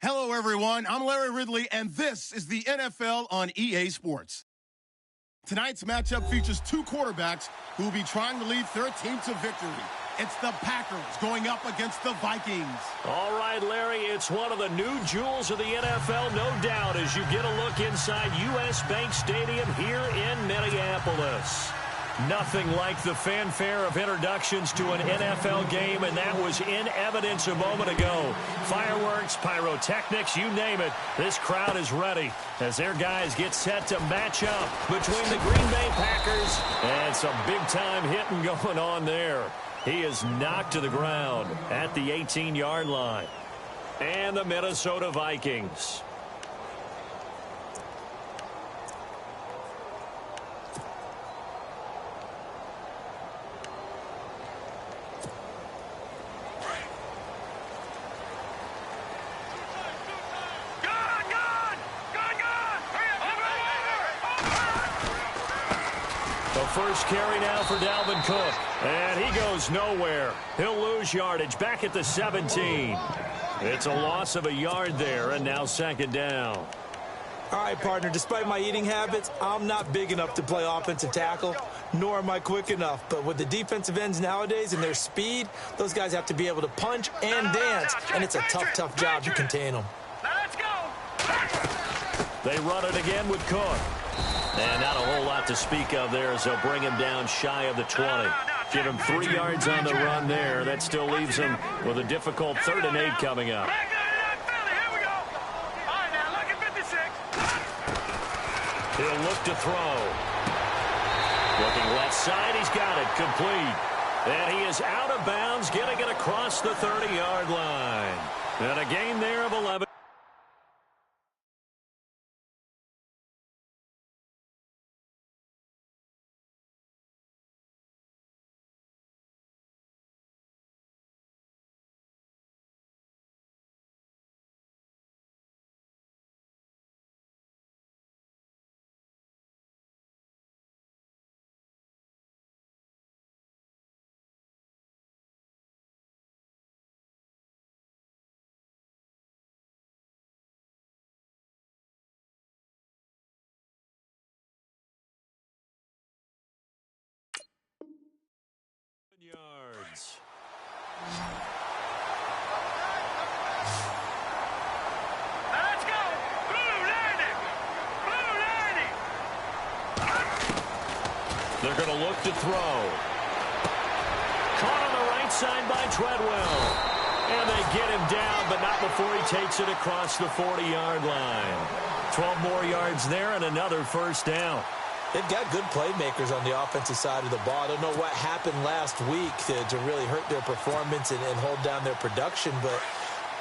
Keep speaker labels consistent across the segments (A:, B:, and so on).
A: Hello, everyone. I'm Larry Ridley, and this is the NFL on EA Sports. Tonight's matchup features two quarterbacks who will be trying to lead their team to victory. It's the Packers going up against the Vikings.
B: All right, Larry, it's one of the new jewels of the NFL, no doubt, as you get a look inside U.S. Bank Stadium here in Minneapolis. Nothing like the fanfare of introductions to an NFL game, and that was in evidence a moment ago. Fireworks, pyrotechnics, you name it. This crowd is ready as their guys get set to match up between the Green Bay Packers and some big-time hitting going on there. He is knocked to the ground at the 18-yard line. And the Minnesota Vikings. First carry now for Dalvin Cook. And he goes nowhere. He'll lose yardage back at the 17. It's a loss of a yard there, and now second down.
C: All right, partner, despite my eating habits, I'm not big enough to play offensive tackle, nor am I quick enough. But with the defensive ends nowadays and their speed, those guys have to be able to punch and dance, and it's a tough job to contain them.
D: Let's go.
B: They run it again with Cook. And not a whole lot to speak of there as they'll bring him down shy of the 20. Give him 3 yards on the run there. That still leaves him with a difficult 3rd and 8 coming up. He'll look to throw. Looking left side, he's got it, complete. And he is out of bounds, getting it across the 30-yard line. And a gain there of 11. Yards.
D: Let's go. Blue 90. Blue 90.
B: They're going to look to throw. Caught on the right side by Treadwell. And they get him down, but not before he takes it across the 40-yard line. 12 more yards there and another first down.
C: They've got good playmakers on the offensive side of the ball. I don't know what happened last week to really hurt their performance and hold down their production, but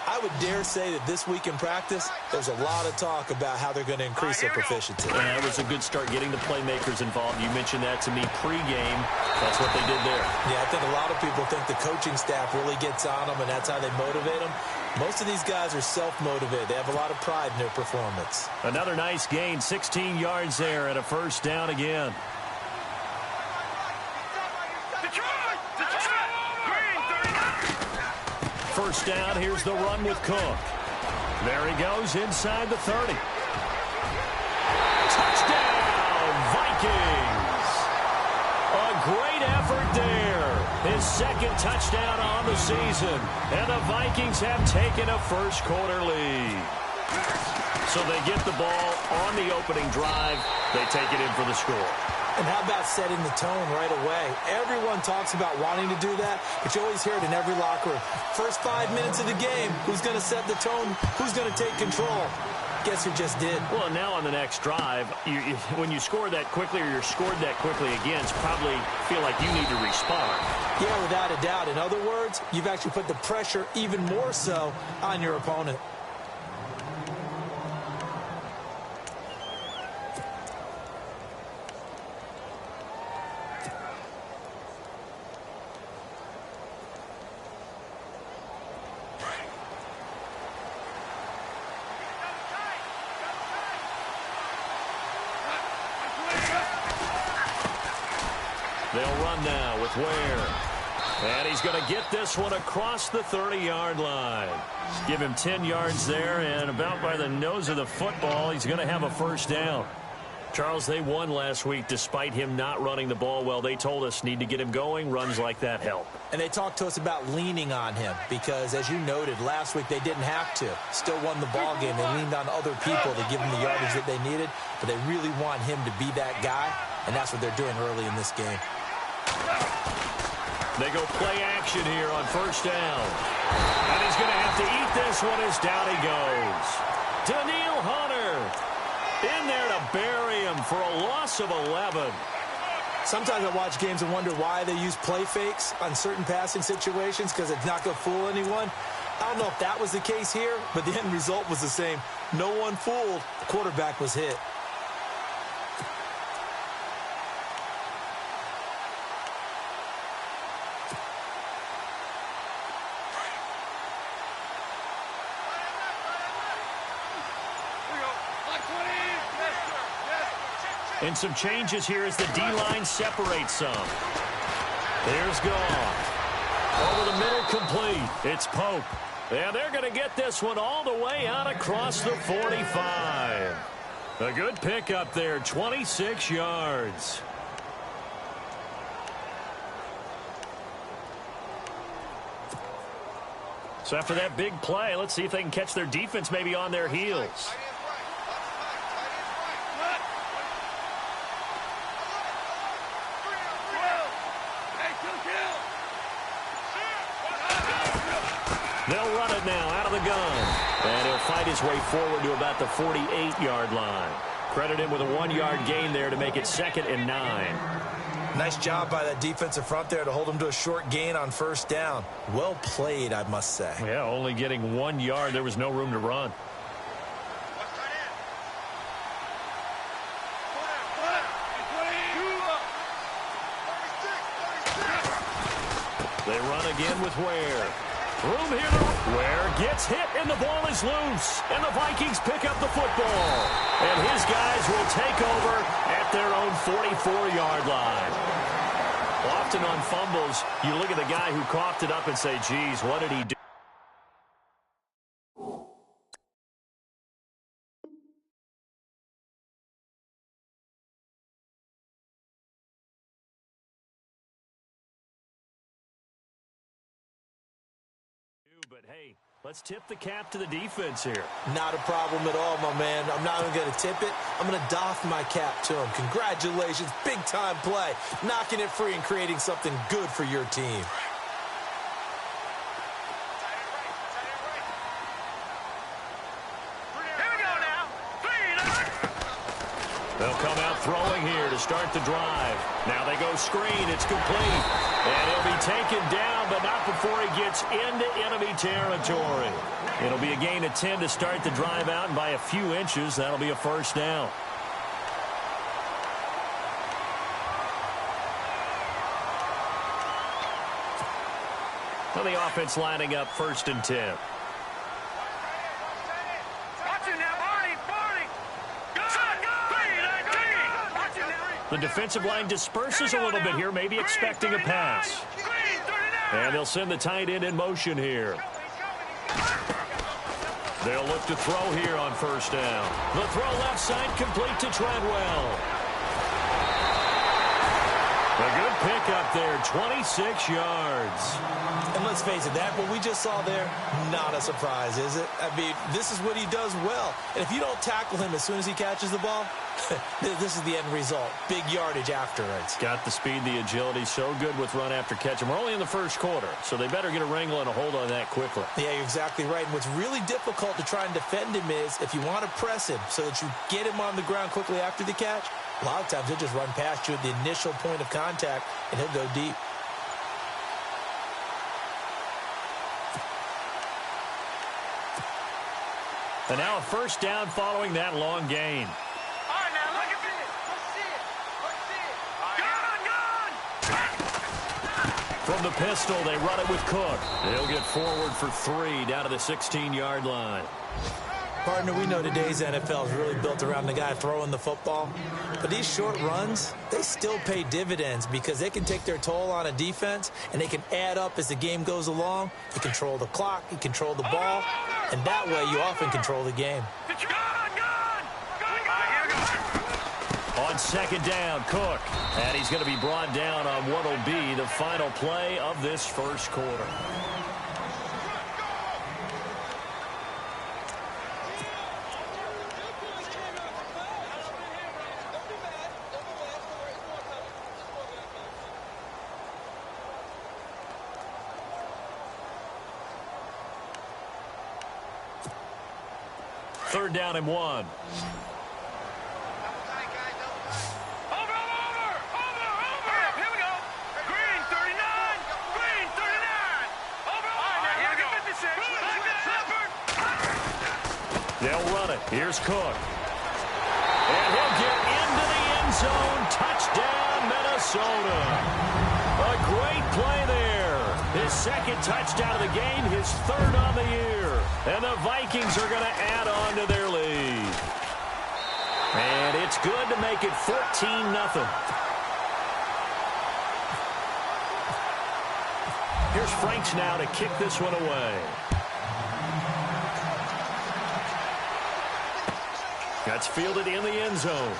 C: I would dare say that this week in practice, there's a lot of talk about how they're going to increase their proficiency.
B: Yeah, it was a good start getting the playmakers involved. You mentioned that to me pregame. That's what they did there.
C: Yeah, I think a lot of people think the coaching staff really gets on them, and that's how they motivate them. Most of these guys are self-motivated. They have a lot of pride in their performance.
B: Another nice gain, 16 yards there, and a first down again. First down, here's the run with Cook. There he goes inside the 30. Touchdown, Vikings! A great effort there. His second touchdown on the season. And the Vikings have taken a first-quarter lead. So they get the ball on the opening drive. They take it in for the score.
C: And how about setting the tone right away? Everyone talks about wanting to do that, but you always hear it in every locker room. First 5 minutes of the game, who's going to set the tone? Who's going to take control? Guess who just did?
B: Well, now on the next drive, when you score that quickly or you're scored that quickly against, probably feel like you need to respond.
C: Yeah, without a doubt. In other words, you've actually put the pressure even more so on your opponent.
B: They'll run now with Ware. And he's going to get this one across the 30-yard line. Give him 10 yards there, and about by the nose of the football, he's going to have a first down. Charles, they won last week despite him not running the ball well. They told us need to get him going. Runs like that help.
C: And they talked to us about leaning on him because, as you noted, last week they didn't have to. Still won the ball game. They leaned on other people to give them the yardage that they needed, but they really want him to be that guy, and that's what they're doing early in this game.
B: They go play action here on first down. And he's going to have to eat this one as down he goes. Daniil Hunter in there to bury him for a loss of 11.
C: Sometimes I watch games and wonder why they use play fakes on certain passing situations because it's not going to fool anyone. I don't know if that was the case here, but the end result was the same. No one fooled. The quarterback was hit.
B: And some changes here as the D-line separates some. There's Goff. Over the middle, complete. It's Pope. And they're going to get this one all the way out across the 45. A good pickup there, 26 yards. So after that big play, let's see if they can catch their defense maybe on their heels. They'll run it now out of the gun. And he'll fight his way forward to about the 48-yard line. Credit him with a 1-yard gain there to make it 2nd and 9.
C: Nice job by that defensive front there to hold him to a short gain on first down. Well played, I must say.
B: Yeah, only getting 1 yard. There was no room to run. They run again with Ware. Room here. Ware gets hit, and the ball is loose. And the Vikings pick up the football. And his guys will take over at their own 44-yard line. Often on fumbles, you look at the guy who coughed it up and say, geez, what did he do? But, hey, let's tip the cap to the defense here.
C: Not a problem at all, my man. I'm not even going to tip it. I'm going to doff my cap to him. Congratulations. Big-time play. Knocking it free and creating something good for your team.
D: Here we go now.
B: They'll come out throwing here to start the drive. Now they go screen. It's complete. And he'll be taken down, but not before he gets into enemy territory. It'll be a gain of 10 to start the drive out, and by a few inches, that'll be a first down. Well, the offense lining up 1st and 10.
D: Watch it now, Barney.
B: The defensive line disperses a little bit here, maybe expecting a pass. And they'll send the tight end in motion here. They'll look to throw here on first down. The throw left side complete to Treadwell. A good pickup there, 26 yards.
C: And let's face it, that what we just saw there, not a surprise, is it? I mean, this is what he does well. And if you don't tackle him as soon as he catches the ball, this is the end result. Big yardage afterwards.
B: Got the speed, the agility, so good with run after catch. And we're only in the first quarter, so they better get a wrangle and a hold on that quickly.
C: Yeah, you're exactly right. And what's really difficult to try and defend him is if you want to press him so that you get him on the ground quickly after the catch, a lot of times he'll just run past you at the initial point of contact, and he'll go deep.
B: And now a first down following that long gain.
D: All right, now look at this. Let's see it.
B: From the pistol, they run it with Cook. They'll get forward for 3 down to the 16-yard line.
C: Partner, we know today's NFL is really built around the guy throwing the football. But these short runs, they still pay dividends because they can take their toll on a defense, and they can add up as the game goes along. You control the clock, you control the ball, and that way you often control the game.
B: On second down, Cook. And he's going to be brought down on what will be the final play of this first quarter. Third down and 1.
D: Over! Here we go! Green, 39! Green, 39! Over! All right, here we go. 56.
B: They'll run it. Here's Cook. And he'll get into the end zone. Touchdown, Minnesota. A great play there. His second touchdown of the game, his third on the year. And the Vikings are going to add on to their lead. And it's good to make it 14-0. Here's Franks now to kick this one away. That's fielded in the end zone.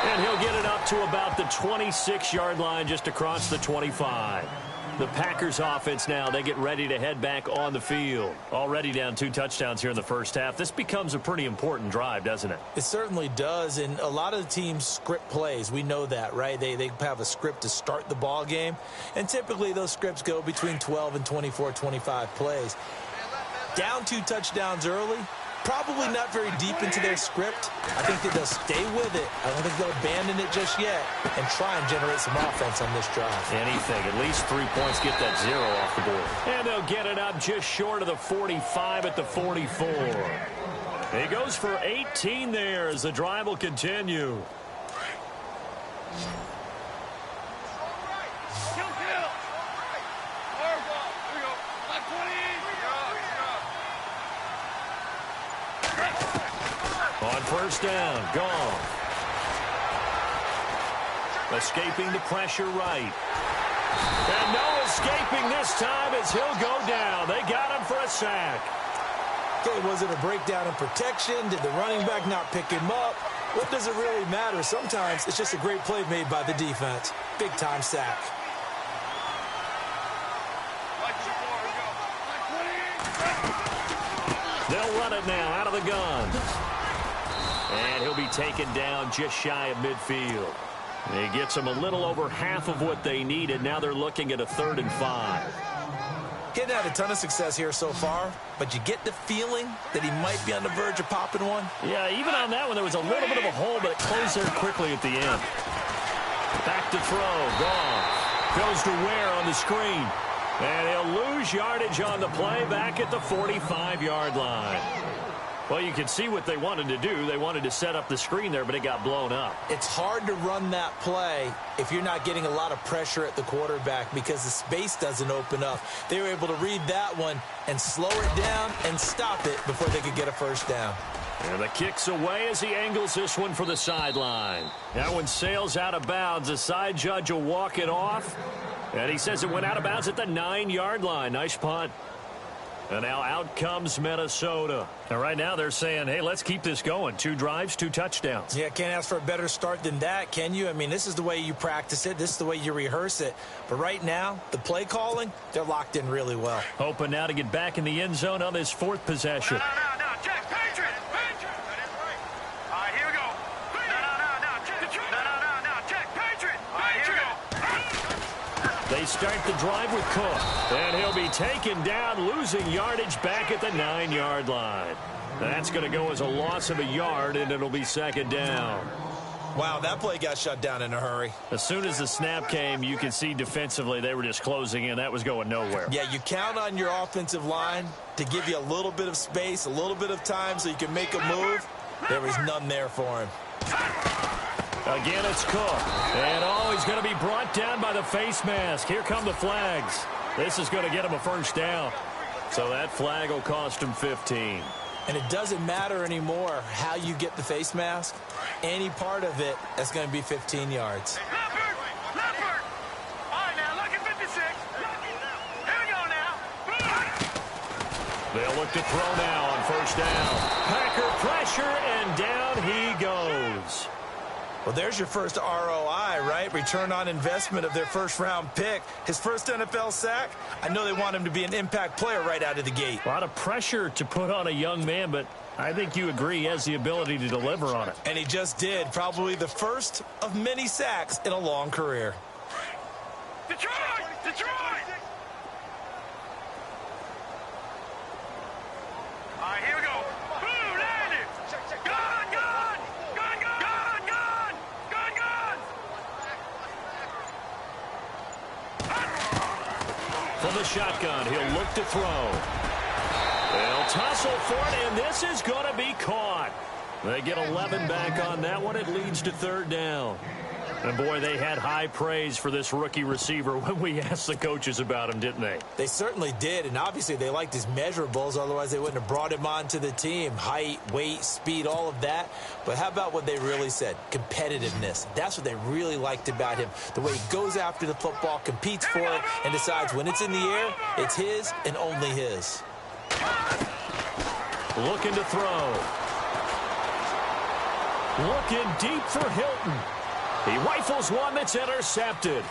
B: And he'll get it up to about the 26-yard line, just across the 25. The Packers offense now, they get ready to head back on the field. Already down 2 touchdowns here in the first half. This becomes a pretty important drive, doesn't it?
C: It certainly does, and a lot of the teams script plays. We know that, right? They have a script to start the ball game, and typically those scripts go between 12 and 24, 25 plays. Down 2 touchdowns early, probably not very deep into their script. I think that they'll stay with it. I don't think they'll abandon it just yet and try and generate some offense on this drive.
B: Anything. At least 3 points, get that 0 off the board. And they'll get it up just short of the 45 at the 44. He goes for 18 there as the drive will continue. On first down, gone. Escaping the pressure right. And no escaping this time as he'll go down. They got him for a sack.
C: Okay, was it a breakdown in protection? Did the running back not pick him up? What does it really matter? Sometimes it's just a great play made by the defense. Big-time sack.
B: They'll run it now out of the gun. And he'll be taken down just shy of midfield. He gets them a little over half of what they needed. Now they're looking at a 3rd and 5.
C: Getting had a ton of success here so far, but you get the feeling that he might be on the verge of popping one.
B: Yeah, even on that one, there was a little bit of a hole, but it closed there quickly at the end. Back to throw. Gone. Goes to Ware on the screen. And he'll lose yardage on the play back at the 45-yard line. Well, you can see what they wanted to do. They wanted to set up the screen there, but it got blown up.
C: It's hard to run that play if you're not getting a lot of pressure at the quarterback because the space doesn't open up. They were able to read that one and slow it down and stop it before they could get a first down.
B: And the kick's away as he angles this one for the sideline. That one sails out of bounds. The side judge will walk it off. And he says it went out of bounds at the 9-yard line. Nice punt. And now out comes Minnesota. And right now they're saying, hey, let's keep this going. 2 drives, 2 touchdowns.
C: Yeah, can't ask for a better start than that, can you? I mean, this is the way you practice it. This is the way you rehearse it. But right now, the play calling, they're locked in really well.
B: Hoping now to get back in the end zone on this 4th possession.
D: No, check, Patriot. All right, here we go. No, check, Patriot. All right, here we go.
B: They start the drive with Cook. And he'll be taken down, losing yardage back at the 9-yard line. That's going to go as a loss of a yard, and it'll be 2nd down.
C: Wow, that play got shut down in a hurry.
B: As soon as the snap came, you could see defensively they were just closing in. That was going nowhere.
C: Yeah, you count on your offensive line to give you a little bit of space, a little bit of time so you can make a move. There was none there for him.
B: Again, it's Cook. And, he's going to be brought down by the face mask. Here come the flags. This is going to get him a first down. So that flag will cost him 15.
C: And it doesn't matter anymore how you get the face mask. Any part of it is going to be 15 yards.
D: Leopard! Leopard! All right, now, look at 56. Here we go now.
B: They'll look to throw now on first down. Packer pressure, and down he goes.
C: Well, there's your first ROI, right? Return on investment of their first-round pick. His first NFL sack. I know they want him to be an impact player right out of the gate.
B: A lot of pressure to put on a young man, but I think you agree he has the ability to deliver on it.
C: And he just did. Probably the first of many sacks in a long career.
D: Detroit! Detroit! All right, here we go. Boom, landed. Gun, gun! Gun, gun! Gun, gun! Gun, gun!
B: From the shotgun, he'll look to throw. They'll tussle for it, and this is going to be caught. They get 11 back on that one. It leads to third down. And, boy, they had high praise for this rookie receiver when we asked the coaches about him, didn't they?
C: They certainly did, and obviously they liked his measurables. Otherwise, they wouldn't have brought him onto the team. Height, weight, speed, all of that. But how about what they really said? Competitiveness. That's what they really liked about him. The way he goes after the football, competes for it, and decides when it's in the air, it's his and only his.
B: Looking to throw. Looking deep for Hilton. He rifles one that's intercepted.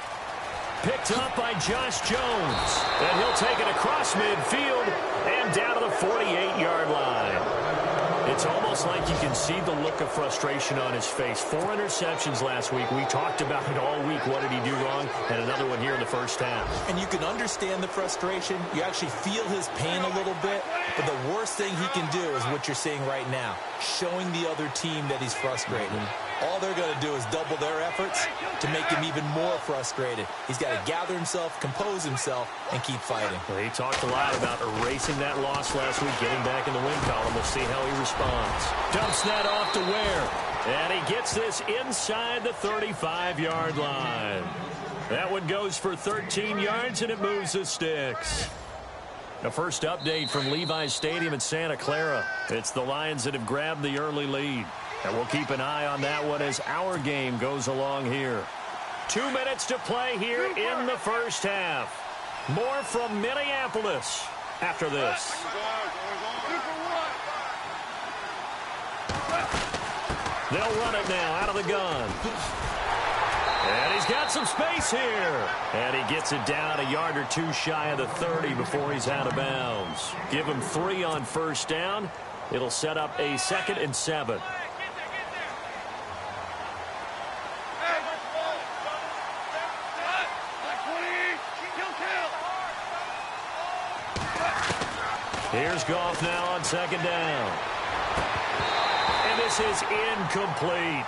B: Picked up by Josh Jones. And he'll take it across midfield and down to the 48-yard line. It's almost like you can see the look of frustration on his face. 4 interceptions last week. We talked about it all week. What did he do wrong? And another one here in the first half.
C: And you can understand the frustration. You actually feel his pain a little bit. But the worst thing he can do is what you're seeing right now, showing the other team that he's frustrated. All they're going to do is double their efforts to make him even more frustrated. He's got to gather himself, compose himself, and keep fighting.
B: Well, he talked a lot about erasing that loss last week, getting back in the win column. We'll see how he responds. Dumps that off to Ware. And he gets this inside the 35-yard line. That one goes for 13 yards, and it moves the sticks. The first update from Levi's Stadium in Santa Clara. It's the Lions that have grabbed the early lead. And we'll keep an eye on that one as our game goes along here. 2 minutes to play here in the first half. More from Minneapolis after this. They'll run it now out of the gun. And he's got some space here. And he gets it down a yard or two shy of the 30 before he's out of bounds. Give him 3 on first down. It'll set up a 2nd and 7. Here's Goff now on 2nd down. And this is incomplete.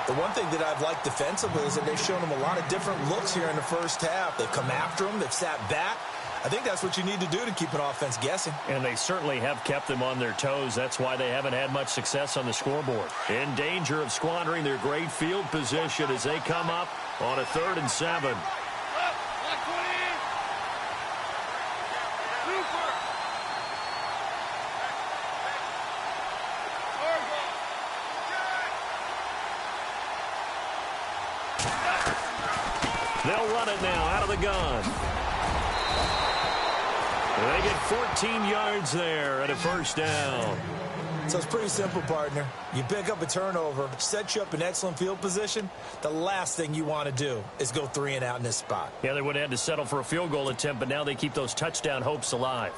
C: The one thing that I've liked defensively is that they've shown him a lot of different looks here in the first half. They've come after him. They've sat back. I think that's what you need to do to keep an offense guessing.
B: And they certainly have kept them on their toes. That's why they haven't had much success on the scoreboard. In danger of squandering their great field position as they come up on a 3rd and 7. They'll run it now out of the gun. They get 14 yards there at a first down.
C: So it's pretty simple, partner. You pick up a turnover, set you up in excellent field position. The last thing you want to do is go 3 and out in this spot.
B: Yeah, they would have had to settle for a field goal attempt, but now they keep those touchdown hopes alive.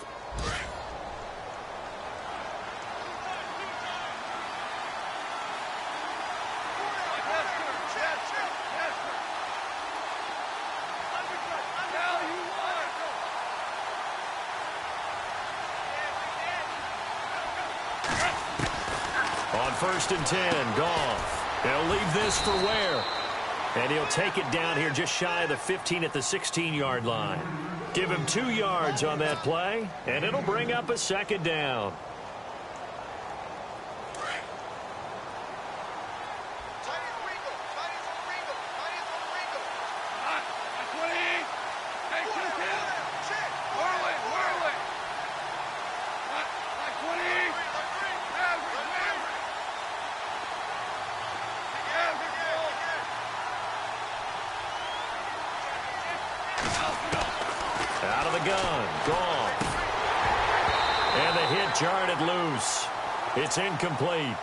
B: On 1st and 10, Goff. He'll leave this for Ware. And he'll take it down here just shy of the 15 at the 16-yard line. Give him 2 yards on that play, and it'll bring up a 2nd down. Out of the gun. Gone. And the hit jarred it loose. It's incomplete.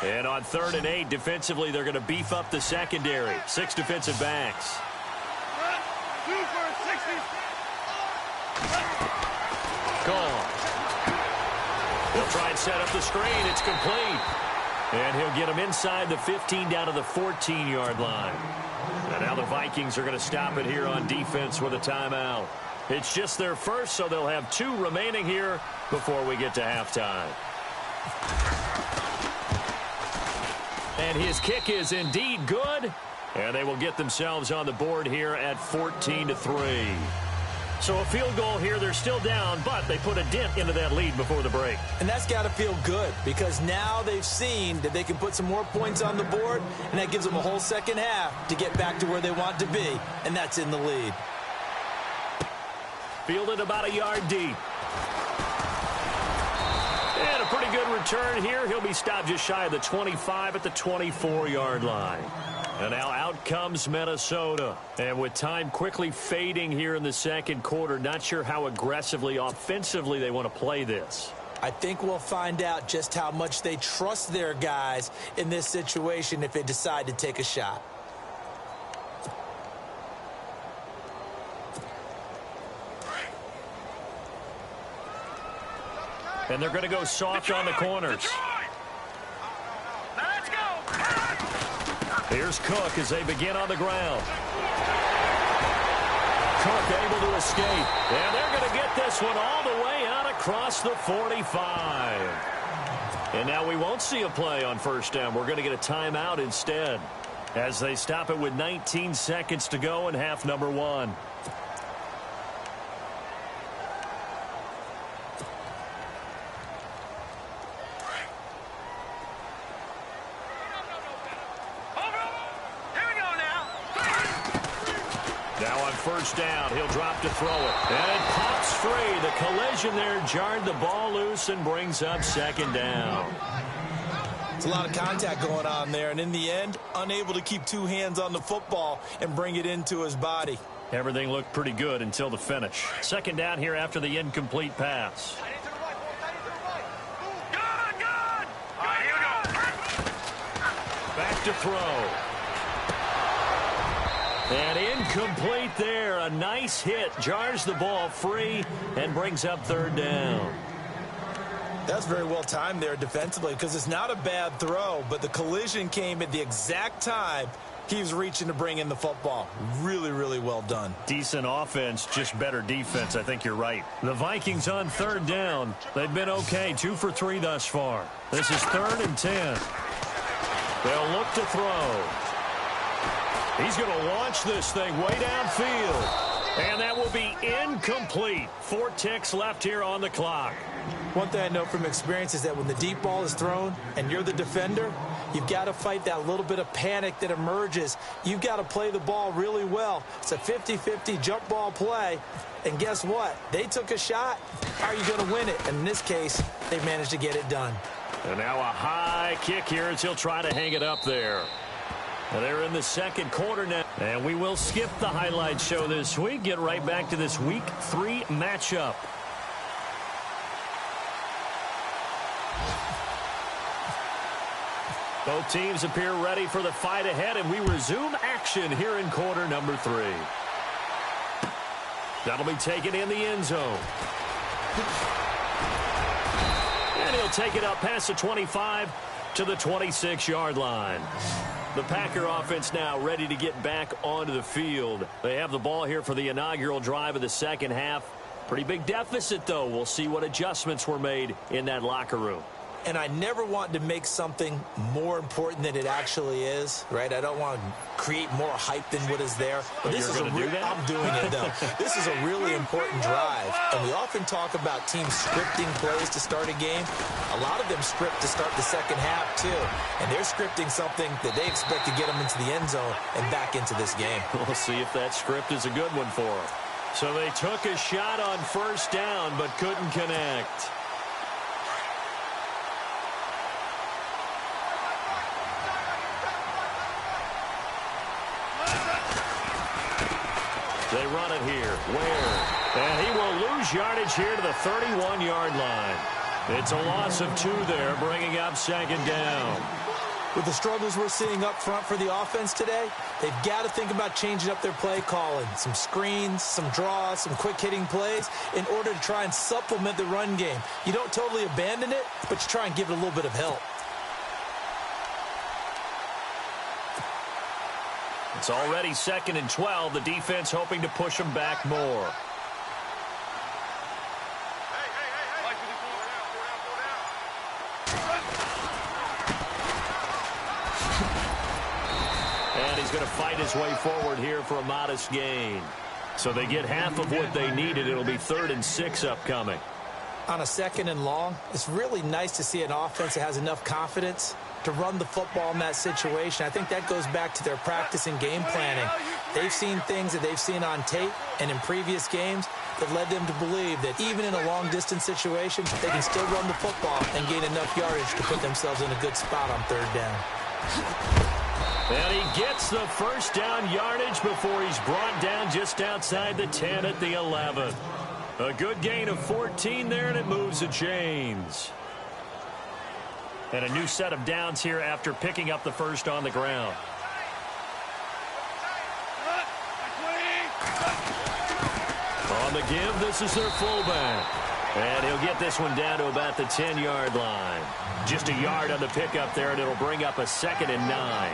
B: And on 3rd and 8, defensively, they're going to beef up the secondary. 6 defensive backs. Gone. He'll try and set up the screen. It's complete. And he'll get him inside the 15 down to the 14-yard line. And now the Vikings are going to stop it here on defense with a timeout. It's just their first, so they'll have 2 remaining here before we get to halftime. And his kick is indeed good. And they will get themselves on the board here at 14-3. So a field goal here, they're still down, but they put a dent into that lead before the break.
C: And that's got to feel good because now they've seen that they can put some more points on the board, and that gives them a whole second half to get back to where they want to be, and that's in the lead.
B: Fielded about a yard deep. And a pretty good return here. He'll be stopped just shy of the 25 at the 24-yard line. And now out comes Minnesota. And with time quickly fading here in the second quarter, not sure how aggressively, offensively they want to play this.
C: I think we'll find out just how much they trust their guys in this situation if they decide to take a shot.
B: And they're going to go soft on the corners.
D: Let's go.
B: Here's Cook as they begin on the ground. Cook able to escape. And they're going to get this one all the way out across the 45. And now we won't see a play on first down. We're going to get a timeout instead as they stop it with 19 seconds to go in half number 1. First down, he'll drop to throw it. And it pops free. The collision there jarred the ball loose and brings up second down.
C: It's a lot of contact going on there, and in the end, unable to keep 2 hands on the football and bring it into his body.
B: Everything looked pretty good until the finish. Second down here after the incomplete pass.
D: Good. All right, here we go.
B: Back to throw. And incomplete there. A nice hit. Jars the ball free and brings up third down.
C: That's very well timed there defensively because it's not a bad throw, but the collision came at the exact time he was reaching to bring in the football. Really, really well done.
B: Decent offense, just better defense. I think you're right. The Vikings on third down. They've been okay. 2 for 3 thus far. This is 3rd and 10. They'll look to throw. He's going to launch this thing way downfield. And that will be incomplete. 4 ticks left here on the clock.
C: One thing I know from experience is that when the deep ball is thrown and you're the defender, you've got to fight that little bit of panic that emerges. You've got to play the ball really well. It's a 50-50 jump ball play. And guess what? They took a shot. How are you going to win it? And in this case, they managed to get it done.
B: And now a high kick here as he'll try to hang it up there. Well, they're in the second quarter now. And we will skip the highlight show this week. Get right back to this Week 3 matchup. Both teams appear ready for the fight ahead, and we resume action here in quarter number 3. That'll be taken in the end zone. And he'll take it up past the 25 to the 26-yard line. The Packer offense now ready to get back onto the field. They have the ball here for the inaugural drive of the second half. Pretty big deficit, though. We'll see what adjustments were made in that locker room.
C: And I never want to make something more important than it actually is, right? I don't want to create more hype than what is there. But this is I'm doing it, though. This is a really important drive. And we often talk about teams scripting plays to start a game. A lot of them script to start the second half, too. And they're scripting something that they expect to get them into the end zone and back into this game.
B: We'll see if that script is a good one for them. So they took a shot on first down but couldn't connect. They run it here. Ware. And he will lose yardage here to the 31-yard line. It's a loss of 2 there, bringing up second down.
C: With the struggles we're seeing up front for the offense today, they've got to think about changing up their play calling. Some screens, some draws, some quick-hitting plays in order to try and supplement the run game. You don't totally abandon it, but you try and give it a little bit of help.
B: It's already 2nd and 12. The defense hoping to push them back more. And he's going to fight his way forward here for a modest gain. So they get half of what they needed. It'll be 3rd and 6 upcoming.
C: On a 2nd and long, it's really nice to see an offense that has enough confidence to run the football in that situation. I think that goes back to their practice and game planning. They've seen things that they've seen on tape and in previous games that led them to believe that even in a long-distance situation, they can still run the football and gain enough yardage to put themselves in a good spot on 3rd down.
B: And he gets the first down yardage before he's brought down just outside the 10 at the 11. A good gain of 14 there, and it moves the chains. And a new set of downs here after picking up the first on the ground. On the give, this is their fullback. And he'll get this one down to about the 10-yard line. Just a yard on the pickup there, and it'll bring up a 2nd and 9.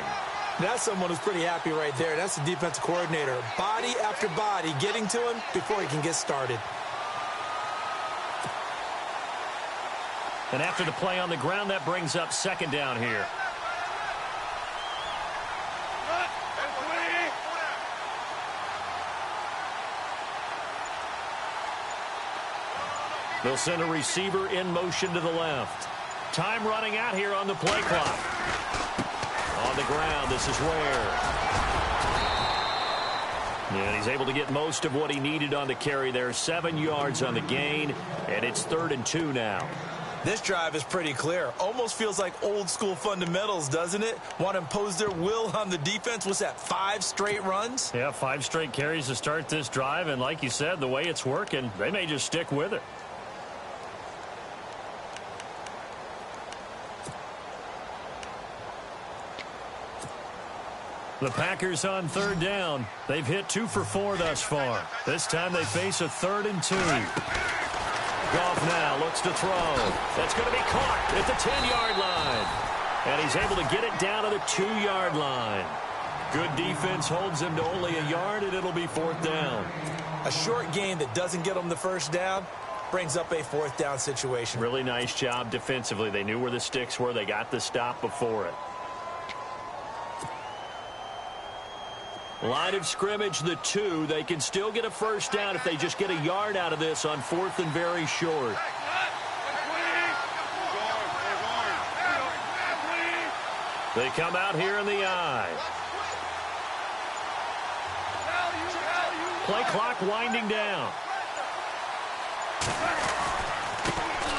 C: That's someone who's pretty happy right there. That's the defensive coordinator. Body after body getting to him before he can get started.
B: And after the play on the ground, that brings up 2nd down here. They'll send a receiver in motion to the left. Time running out here on the play clock. On the ground, this is Ware. And he's able to get most of what he needed on the carry there. 7 yards on the gain, and it's 3rd and 2 now.
C: This drive is pretty clear. Almost feels like old school fundamentals, doesn't it? Want to impose their will on the defense. What's that, 5 straight runs?
B: Yeah, 5 straight carries to start this drive. And like you said, the way it's working, they may just stick with it. The Packers on 3rd down. They've hit 2 for 4 thus far. This time they face a 3rd and 2. Goff now looks to throw. That's going to be caught at the 10-yard line. And he's able to get it down to the 2-yard line. Good defense holds him to only a yard, and it'll be 4th down.
C: A short gain that doesn't get them the first down brings up a 4th down situation.
B: Really nice job defensively. They knew where the sticks were. They got the stop before it. Line of scrimmage, the 2. They can still get a first down if they just get a yard out of this on 4th and very short. They come out here in the I. Play clock winding down.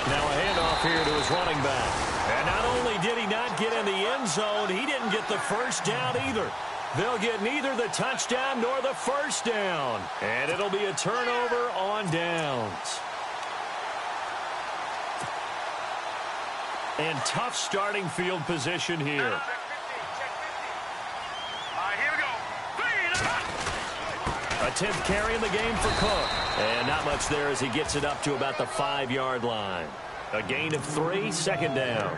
B: Now a handoff here to his running back. And not only did he not get in the end zone, he didn't get the first down either. They'll get neither the touchdown nor the first down. And it'll be a turnover on downs. And tough starting field position here. A 10th carry in the game for Cook. And not much there as he gets it up to about the 5-yard line. A gain of 3, 2nd down.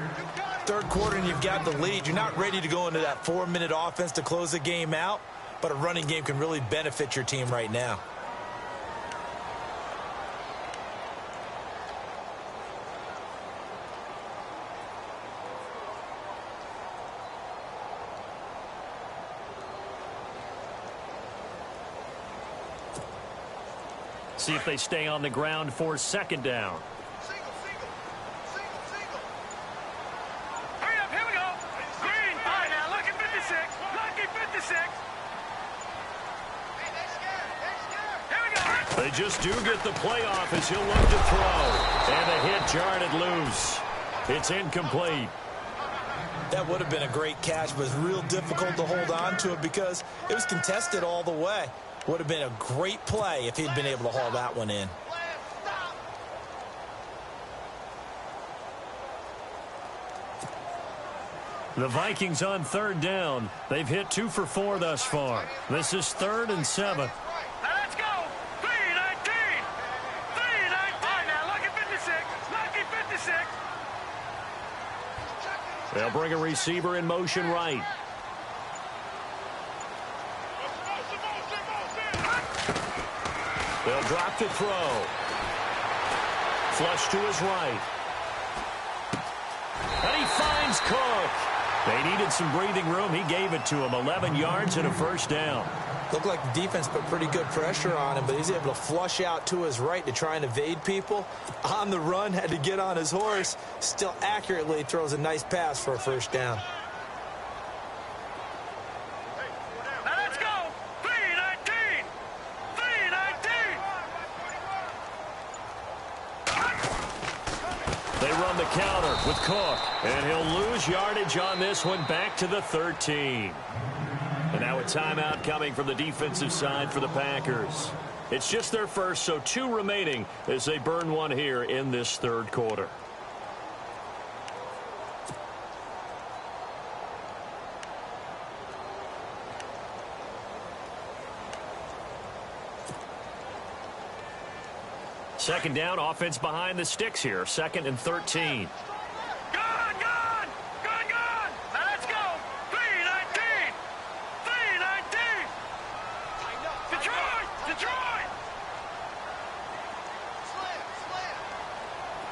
C: 3rd quarter and you've got the lead. You're not ready to go into that 4-minute offense to close the game out, but a running game can really benefit your team right now.
B: See if they stay on the ground for 2nd down. They just do get the playoff as he'll look to throw. And the hit jarred it loose. It's incomplete.
C: That would have been a great catch, but it's real difficult to hold on to it because it was contested all the way. Would have been a great play if he'd been able to haul that one in.
B: The Vikings on third down. They've hit 2 for 4 thus far. This is 3rd and 7.
D: Now let's go. 3-19. 3-19. Now lucky 56. Lucky 56.
B: They'll bring a receiver in motion right. They'll drop to throw. Flush to his right. And he finds Cook. They needed some breathing room. He gave it to him. 11 yards and a first down.
C: Looked like the defense put pretty good pressure on him, but he's able to flush out to his right to try and evade people. On the run, had to get on his horse. Still accurately throws a nice pass for a first down.
D: Now let's go. 3-19. 3-19.
B: They run the counter with Cook, and he'll lose yardage on this one back to the 13. And now a timeout coming from the defensive side for the Packers. It's just their first, so 2 remaining as they burn one here in this third quarter. Second down, offense behind the sticks here. 2nd and 13.
D: Gone. Now let's go. 3-19. 3-19. Detroit.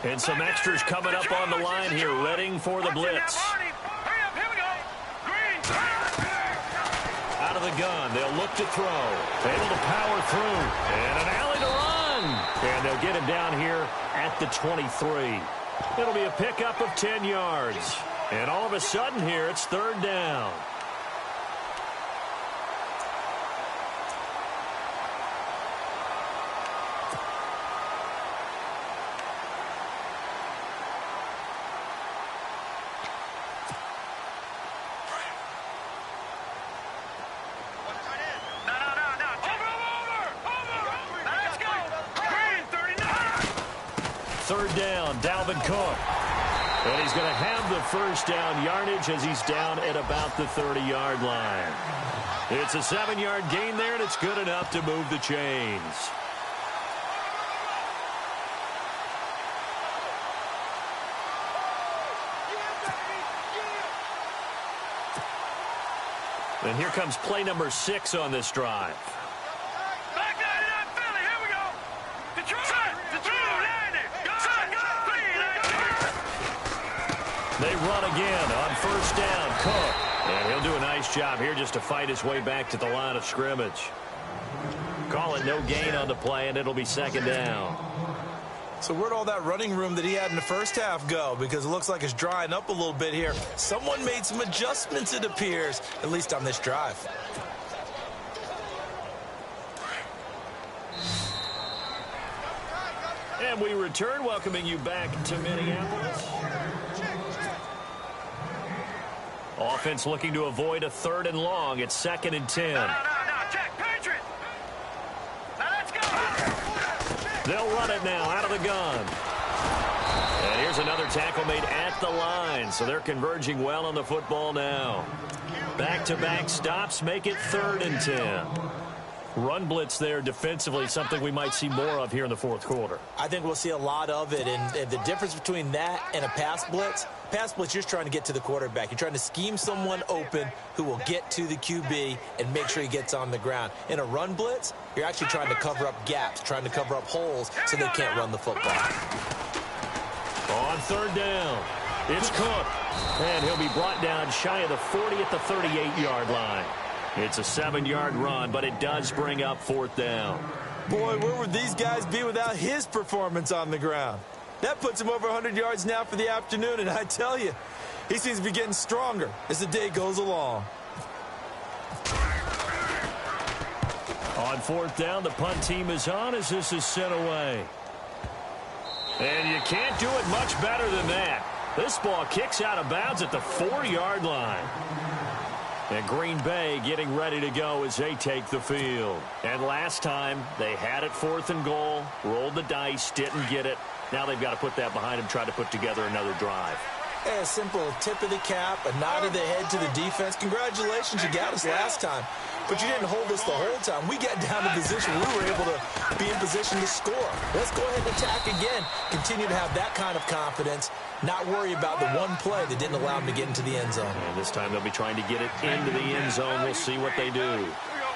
B: And some extras coming up on the line here, readying for the blitz.
D: Hurry up, here we go. Green.
B: Out of the gun, they'll look to throw. Able to power through. And an alley to run. And they'll get him down here at the 23. It'll be a pickup of 10 yards. And all of a sudden here, it's 3rd down. Third down, Dalvin Cook. And he's going to have the first down yardage as he's down at about the 30-yard line. It's a 7-yard gain there, and it's good enough to move the chains. And here comes play number 6 on this drive. They run again on first down. Cook. And he'll do a nice job here just to fight his way back to the line of scrimmage. Call it no gain on the play, and it'll be 2nd down.
C: So where'd all that running room that he had in the first half go? Because it looks like it's drying up a little bit here. Someone made some adjustments, it appears, at least on this drive.
B: And we return, welcoming you back to Minneapolis. Offense looking to avoid a 3rd and long. It's 2nd and 10.
D: No, check, Patriot. Now let's go.
B: They'll run it now out of the gun. And here's another tackle made at the line. So they're converging well on the football now. Back-to-back stops make it 3rd and 10. Run blitz there defensively, something we might see more of here in the 4th quarter.
C: I think we'll see a lot of it, and the difference between that and a pass blitz, you're just trying to get to the quarterback. You're trying to scheme someone open who will get to the QB and make sure he gets on the ground. In a run blitz, you're actually trying to cover up gaps, trying to cover up holes so they can't run the football.
B: On 3rd down, it's Cook, and he'll be brought down shy of the 40 at the 38-yard line. It's a 7-yard run, but it does bring up 4th down.
C: Boy, where would these guys be without his performance on the ground? That puts him over 100 yards now for the afternoon, and I tell you, he seems to be getting stronger as the day goes along.
B: On On fourth down, the punt team is on as this is sent away. And you can't do it much better than that. This ball kicks out of bounds at the 4-yard line. And Green Bay getting ready to go as they take the field. And last time, they had it 4th and goal, rolled the dice, didn't get it. Now they've got to put that behind them, try to put together another drive.
C: A simple tip of the cap, a nod of the head to the defense. Congratulations, you got us last time. But you didn't hold us the whole time. We got down to position we were able to be in position to score. Let's go ahead and attack again. Continue to have that kind of confidence. Not worry about the one play that didn't allow them to get into the end zone.
B: And this time they'll be trying to get it into the end zone. We'll see what they do.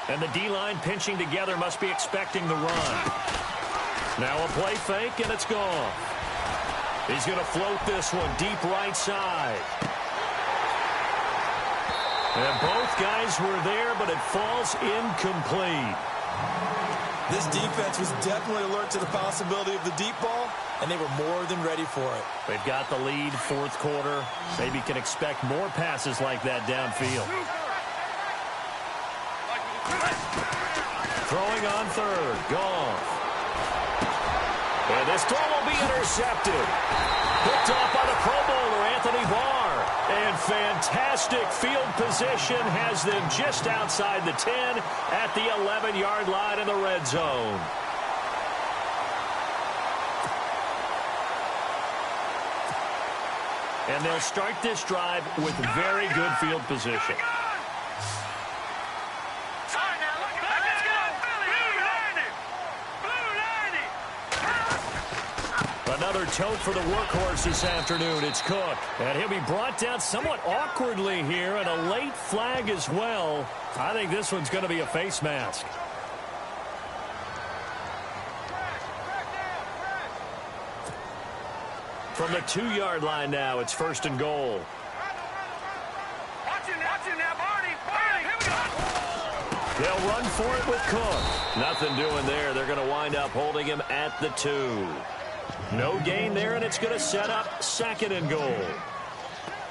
B: And the D-line pinching together must be expecting the run. Now a play fake, and it's gone. He's going to float this one deep right side. And both guys were there, but it falls incomplete.
C: This defense was definitely alert to the possibility of the deep ball, and they were more than ready for it.
B: They've got the lead, 4th quarter. Maybe can expect more passes like that downfield. Throwing on 3rd, Goff. And this throw will be intercepted. Picked off by the Pro Bowler, Anthony Barr. And fantastic field position has them just outside the 10 at the 11-yard line in the red zone. And they'll start this drive with very good field position. Another tote for the workhorse this afternoon. It's Cook. And he'll be brought down somewhat awkwardly here, and a late flag as well. I think this one's going to be a face mask. From the 2-yard line now, it's 1st and goal.
D: Watch him now, Barney. Here we go.
B: They'll run for it with Cook. Nothing doing there. They're going to wind up holding him at the 2. No gain there, and it's going to set up 2nd and goal.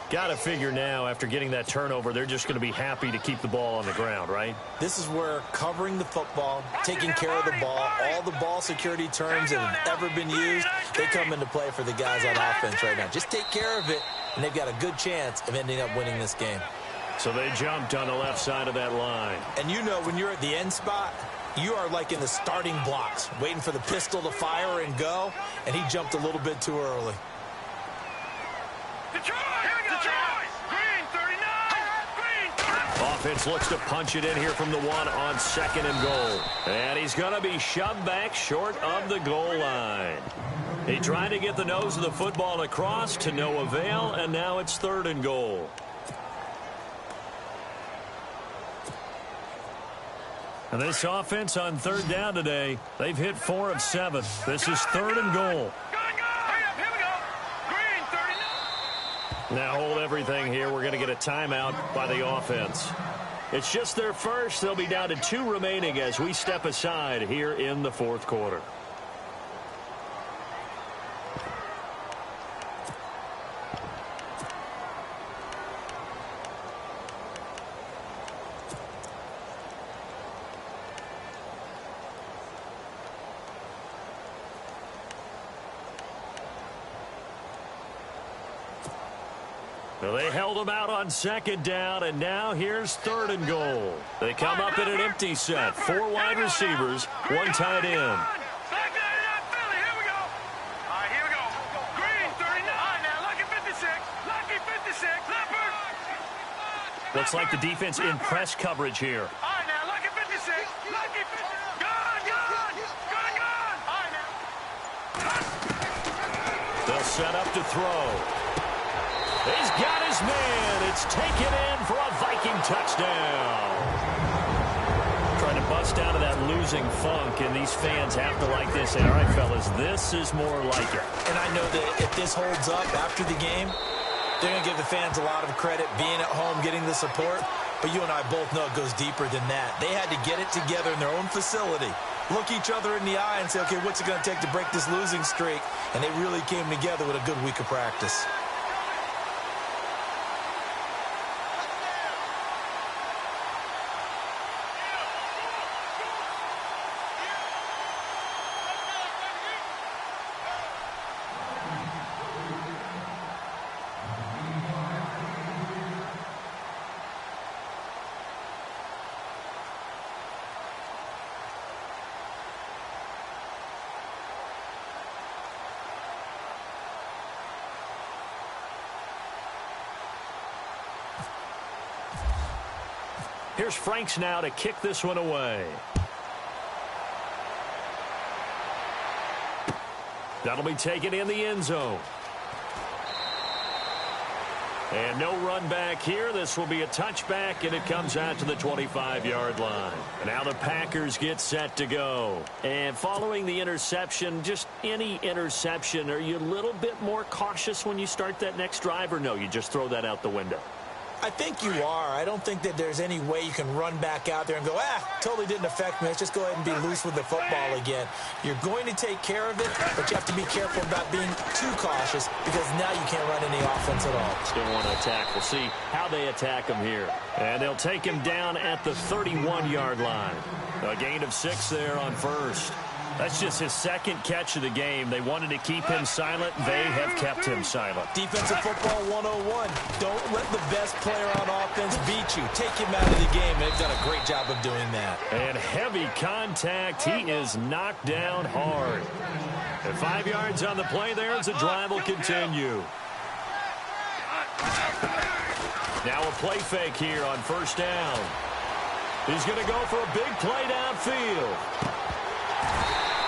B: Got to figure now, after getting that turnover, they're just going to be happy to keep the ball on the ground, right?
C: This is where covering the football, taking care of the ball, all the ball security terms that have ever been used, they come into play for the guys on offense right now. Just take care of it, and they've got a good chance of ending up winning this game.
B: So they jumped on the left side of that line.
C: And you know when you're at the end spot, you are like in the starting blocks, waiting for the pistol to fire and go, and he jumped a little bit too early.
D: Detroit! Green 39! Green 39!
B: Offense looks to punch it in here from the 1 on 2nd and goal. And he's going to be shoved back short of the goal line. He tried to get the nose of the football across to no avail, and now it's 3rd and goal. And this offense on 3rd down today, they've hit 4 of 7. This is 3rd and goal.
D: Here we go. Green 39.
B: Now hold everything here. We're going to get a timeout by the offense. It's just their first. They'll be down to 2 remaining as we step aside here in the 4th quarter. Well, they held them out on 2nd down, and now here's 3rd and goal. They come up in an empty set. 4 wide receivers, 1 tight end.
D: Here we go. All right, here we go. Green 39. Now, lucky 56. Lucky 56. Leopard.
B: Looks like the defense in press coverage here.
D: All right, now, lucky 56. Lucky 56. Gun. All right, now.
B: They'll set up to throw. He's got his man. It's taken in for a Viking touchdown. Trying to bust out of that losing funk, and these fans have to like this. Say, all right, fellas, this is more like it.
C: And I know that if this holds up after the game, they're going to give the fans a lot of credit being at home, getting the support. But you and I both know it goes deeper than that. They had to get it together in their own facility, look each other in the eye and say, okay, what's it going to take to break this losing streak? And they really came together with a good week of practice.
B: Here's Franks now to kick this one away. That'll be taken in the end zone. And no run back here. This will be a touchback, and it comes out to the 25-yard line. And now the Packers get set to go. And following the interception, just any interception, are you a little bit more cautious when you start that next drive, or no, you just throw that out the window?
C: I think you are. I don't think that there's any way you can run back out there and go, totally didn't affect me. Let's just go ahead and be loose with the football again. You're going to take care of it, but you have to be careful about being too cautious because now you can't run any offense at all.
B: Still want to attack. We'll see how they attack him here. And they'll take him down at the 31-yard line. A gain of 6 there on first. That's just his second catch of the game. They wanted to keep him silent. They have kept him silent.
C: Defensive football 101. Don't let the best player on offense beat you. Take him out of the game. They've done a great job of doing that.
B: And heavy contact. He is knocked down hard. And 5 yards on the play there as the drive will continue. Now a play fake here on first down. He's going to go for a big play downfield.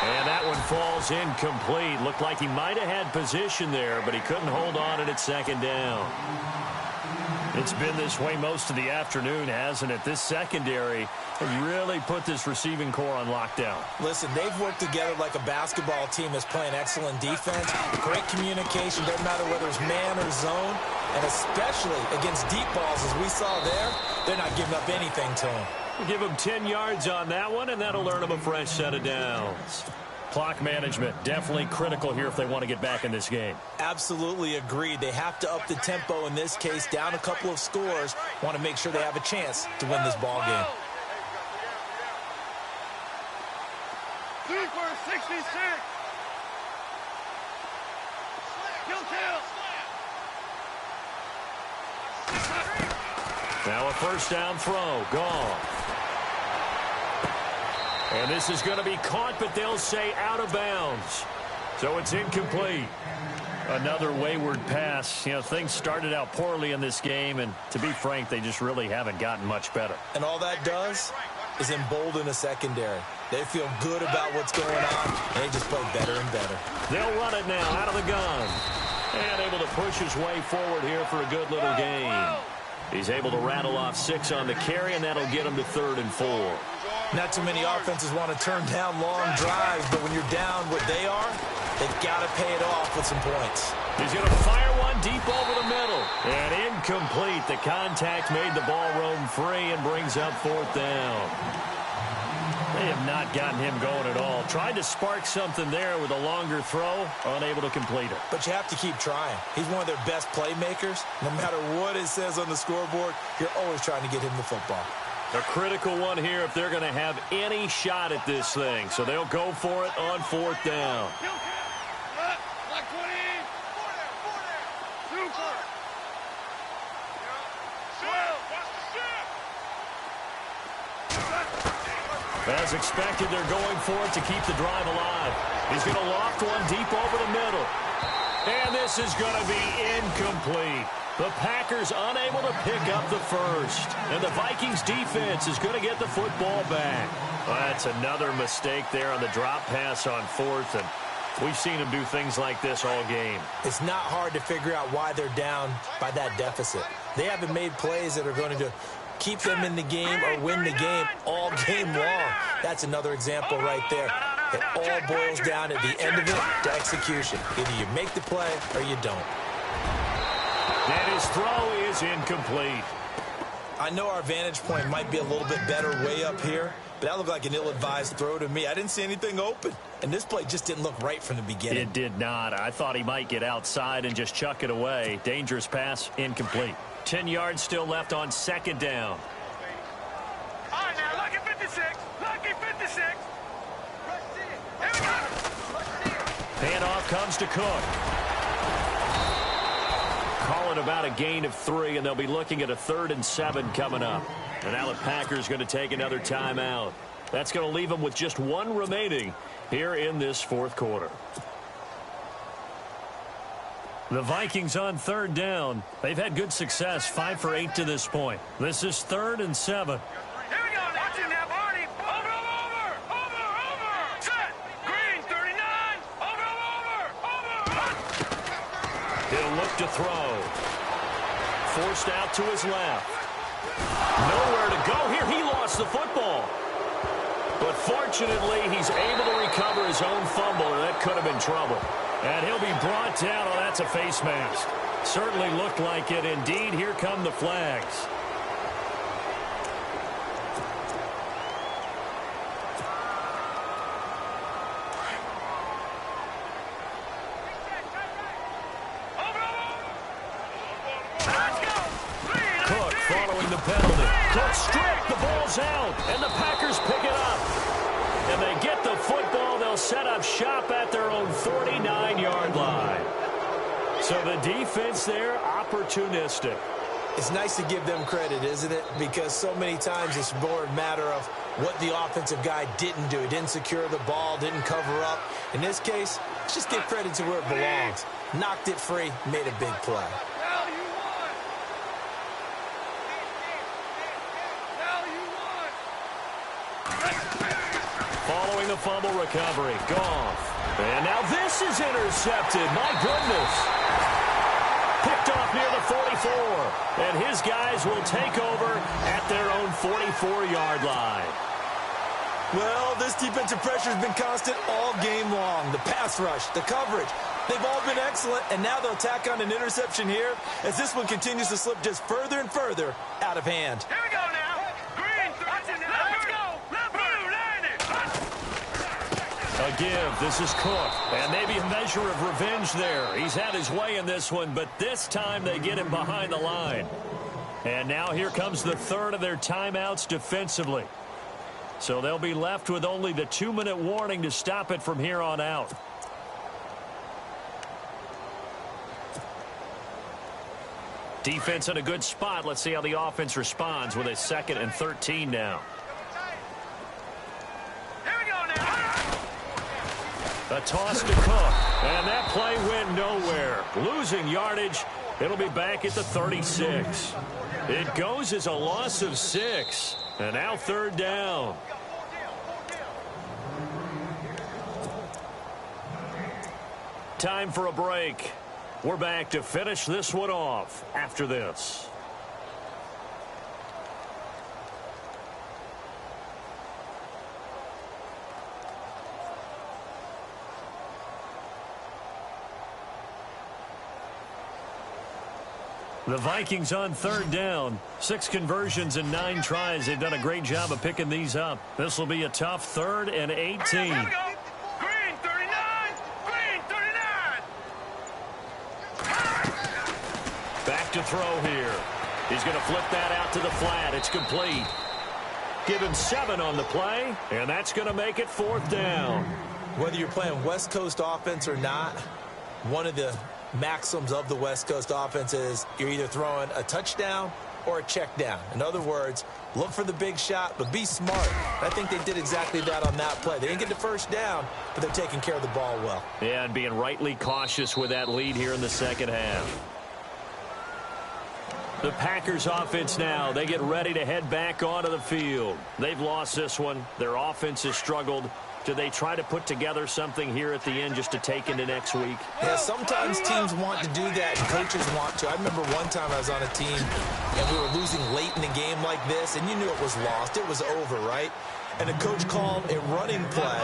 B: And that one falls incomplete. Looked like he might have had position there, but he couldn't hold on at its second down. It's been this way most of the afternoon, hasn't it? This secondary has really put this receiving core on lockdown.
C: Listen, they've worked together like a basketball team that's playing excellent defense. Great communication, doesn't matter whether it's man or zone. And especially against deep balls, as we saw there, they're not giving up anything to them.
B: Give him 10 yards on that one, and that'll earn him a fresh set of downs. Clock management, definitely critical here if they want to get back in this game.
C: Absolutely agreed. They have to up the tempo in this case, down a couple of scores. Want to make sure they have a chance to win this ball game.
D: 2 for 66.
B: Now a first down throw, gone. And this is going to be caught, but they'll say out of bounds. So it's incomplete. Another wayward pass. You know, things started out poorly in this game, and to be frank, they just really haven't gotten much better.
C: And all that does is embolden a secondary. They feel good about what's going on, and they just play better and better.
B: They'll run it now out of the gun. And able to push his way forward here for a good little gain. He's able to rattle off 6 on the carry, and that'll get him to 3rd and 4.
C: Not too many offenses want to turn down long drives, but when you're down what they are, they've got to pay it off with some points.
B: He's going to fire one deep over the middle. And incomplete. The contact made the ball roam free and brings up 4th down. They have not gotten him going at all. Tried to spark something there with a longer throw, unable to complete it.
C: But you have to keep trying. He's one of their best playmakers. No matter what it says on the scoreboard, you're always trying to get him the football.
B: A critical one here if they're going to have any shot at this thing. So they'll go for it on 4th down. As expected, they're going for it to keep the drive alive. He's going to loft one deep over the middle. And this is going to be incomplete. The Packers unable to pick up the first. And the Vikings defense is going to get the football back. Well, that's another mistake there on the drop pass on 4th. And we've seen them do things like this all game.
C: It's not hard to figure out why they're down by that deficit. They haven't made plays that are going to keep them in the game or win the game all game long. That's another example right there. It all boils down at the end of it to execution. Either you make the play or you don't.
B: And his throw is incomplete.
C: I know our vantage point might be a little bit better way up here, but that looked like an ill-advised throw to me. I didn't see anything open, and this play just didn't look right from the beginning.
B: It did not. I thought he might get outside and just chuck it away. Dangerous pass, incomplete. 10 yards still left on 2nd down.
D: All right, now, lucky 56. Lucky 56. Here we go.
B: Handoff comes to Cook. Call it about a gain of 3, and they'll be looking at a 3rd and 7 coming up. And now the Packers going to take another timeout. That's going to leave them with just 1 remaining here in this 4th quarter. The Vikings on third down. They've had good success, 5 for 8 to this point. This is 3rd and 7.
D: Here we go. Watch it now, Barney. Over. Set. Green, 39. Over.
B: He'll look to throw. Forced out to his left. Nowhere to go here. He lost the football. But fortunately, he's able to recover his own fumble, or that could have been trouble. And he'll be brought down. Oh, that's a face mask. Certainly looked like it. Indeed, here come the flags. Cook following the penalty. Cook stripped. The ball's out. And the Packers pick it up. And they get the football. They'll set up shop at their own 49-yard line. So the defense there, opportunistic.
C: It's nice to give them credit, isn't it? Because so many times it's more a matter of what the offensive guy didn't do. He didn't secure the ball, didn't cover up. In this case, let's just give credit to where it belongs. Knocked it free, made a big play.
B: Following the fumble recovery, Goff. And now this is intercepted. My goodness. Picked off near the 44. And his guys will take over at their own 44-yard line.
C: Well, this defensive pressure has been constant all game long. The pass rush, the coverage, they've all been excellent. And now they'll tack on an interception here as this one continues to slip just further and further out of hand.
D: Here we go now. Green, watch it now. Let's go. Blue, line it.
B: A give. This is Cook. And maybe a measure of revenge there. He's had his way in this one, but this time they get him behind the line. And now here comes the third of their timeouts defensively. So they'll be left with only the 2-minute warning to stop it from here on out. Defense in a good spot. Let's see how the offense responds with a 2nd and 13 now.
D: Here we go now.
B: A toss to Cook. And that play went nowhere. Losing yardage. It'll be back at the 36. It goes as a loss of 6. And now 3rd down. Time for a break. We're back to finish this one off after this. The Vikings on 3rd down. 6 conversions and 9 tries. They've done a great job of picking these up. This will be a tough 3rd and 18.
D: Here we go. Green, 39. Green, 39.
B: Back to throw here. He's going to flip that out to the flat. It's complete. Give him 7 on the play, and that's going to make it 4th down.
C: Whether you're playing West Coast offense or not, one of the maxims of the West Coast offense is you're either throwing a touchdown or a check down. In other words, look for the big shot, but be smart. I think they did exactly that on that play. They didn't get the first down, but they're taking care of the ball well.
B: Yeah, and being rightly cautious with that lead here in the second half. The Packers offense now, they get ready to head back onto the field. They've lost this one. Their offense has struggled. Do they try to put together something here at the end just to take into next week?
C: Yeah, sometimes teams want to do that, and coaches want to. I remember one time I was on a team, and we were losing late in the game like this, and you knew it was lost. It was over, right? And the coach called a running play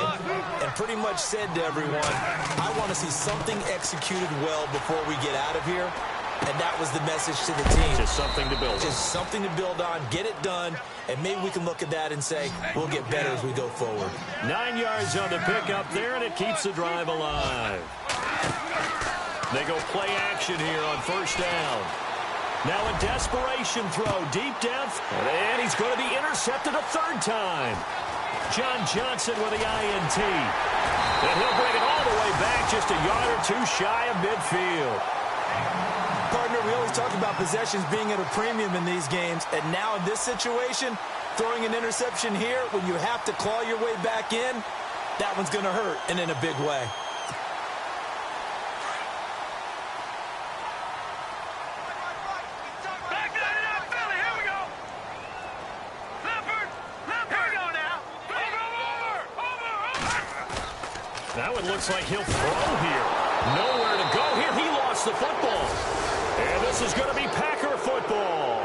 C: and pretty much said to everyone, I want to see something executed well before we get out of here. And that was the message to the team.
B: Just something to build on.
C: Just something to build on, get it done, and maybe we can look at that and say, we'll get better as we go forward.
B: 9 yards on the pickup there, and it keeps the drive alive. They go play action here on 1st down. Now a desperation throw deep down, and he's going to be intercepted a 3rd time. John Johnson with the INT. And he'll bring it all the way back just a yard or 2 shy of midfield.
C: Partner, we always talk about possessions being at a premium in these games, and now in this situation, throwing an interception here when you have to claw your way back in, that one's going to hurt, and in a big way.
B: it looks like he'll throw here. Nowhere to go here. He lost the football. And this is going to be Packer football.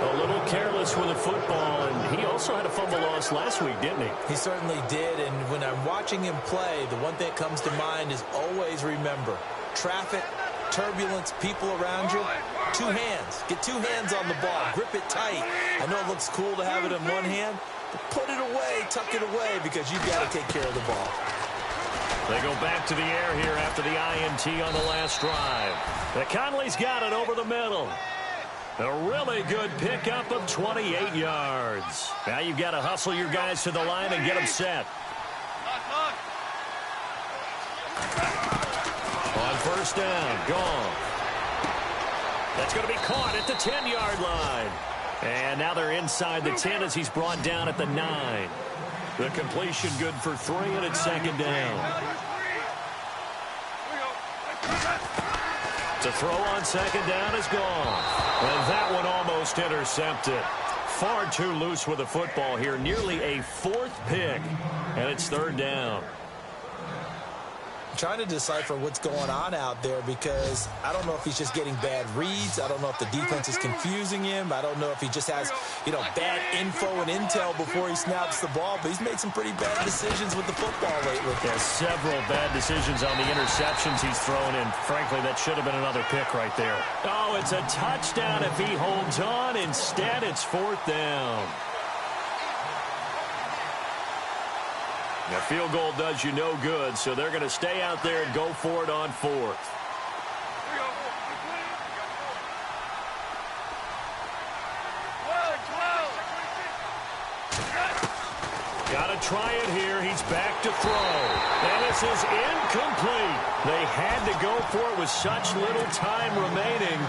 B: A little careless with the football, and he also had a fumble loss last week, didn't he?
C: He certainly did, and when I'm watching him play, the one thing that comes to mind is always remember, traffic, turbulence, people around you, two hands. Get two hands on the ball. Grip it tight. I know it looks cool to have it in one hand, but put it away, tuck it away, because you've got to take care of the ball.
B: They go back to the air here after the INT on the last drive. The Conley's got it over the middle. A really good pickup of 28 yards. Now you've got to hustle your guys to the line and get them set. On first down, gone. That's going to be caught at the 10-yard line. And now they're inside the 10 as he's brought down at the 9. The completion good for 3, and it's second down. To throw on second down is gone. And that one almost intercepted. Far too loose with the football here. Nearly a 4th pick. And it's third down.
C: Trying to decipher what's going on out there because I don't know if he's just getting bad reads. I don't know if the defense is confusing him. I don't know if he just has, bad info and intel before he snaps the ball. But he's made some pretty bad decisions with the football lately.
B: Yeah, several bad decisions on the interceptions he's thrown in. Frankly, that should have been another pick right there. Oh, it's a touchdown if he holds on. Instead, it's 4th down. The field goal does you no good, so they're going to stay out there and go for it on 4th. Got to try it here. He's back to throw. And this is incomplete. They had to go for it with such little time remaining.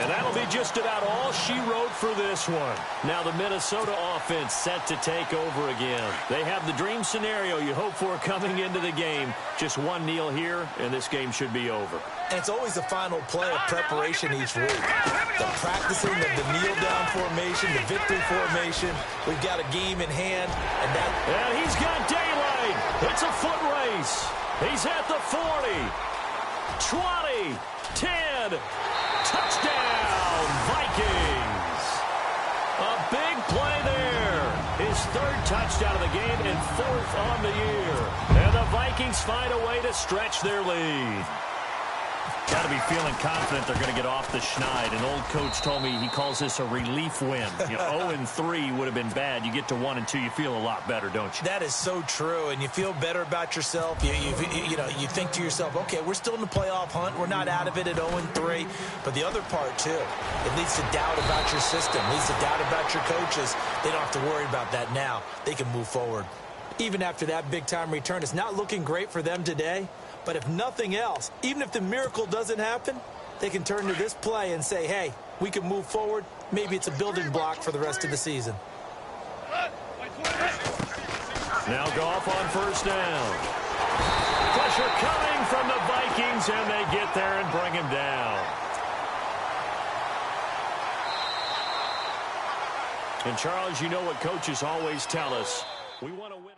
B: And that'll be just about all she wrote for this one. Now the Minnesota offense set to take over again. They have the dream scenario you hope for coming into the game. Just one kneel here, and this game should be over.
C: And it's always the final play of preparation each week. The practicing of the kneel-down formation, the victory formation. We've got a game in hand,
B: and he's got daylight. It's a foot race. He's at the 40, 20, 10. Touchdown, Vikings. A big play there. His 3rd touchdown of the game and 4th on the year. And the Vikings find a way to stretch their lead. Got to be feeling confident they're going to get off the schneid. An old coach told me he calls this a relief win. 0-3 would have been bad. You get to 1-2, you feel a lot better, don't you?
C: That is so true, and you feel better about yourself. You think to yourself, okay, we're still in the playoff hunt. We're not out of it at 0-3. But the other part, too, it leads to doubt about your system, leads to doubt about your coaches. They don't have to worry about that now. They can move forward. Even after that big-time return, it's not looking great for them today. But if nothing else, even if the miracle doesn't happen, they can turn to this play and say, hey, we can move forward. Maybe it's a building block for the rest of the season.
B: Now Goff on first down. Pressure coming from the Vikings, and they get there and bring him down. And, Charles, you know what coaches always tell us. We want to win.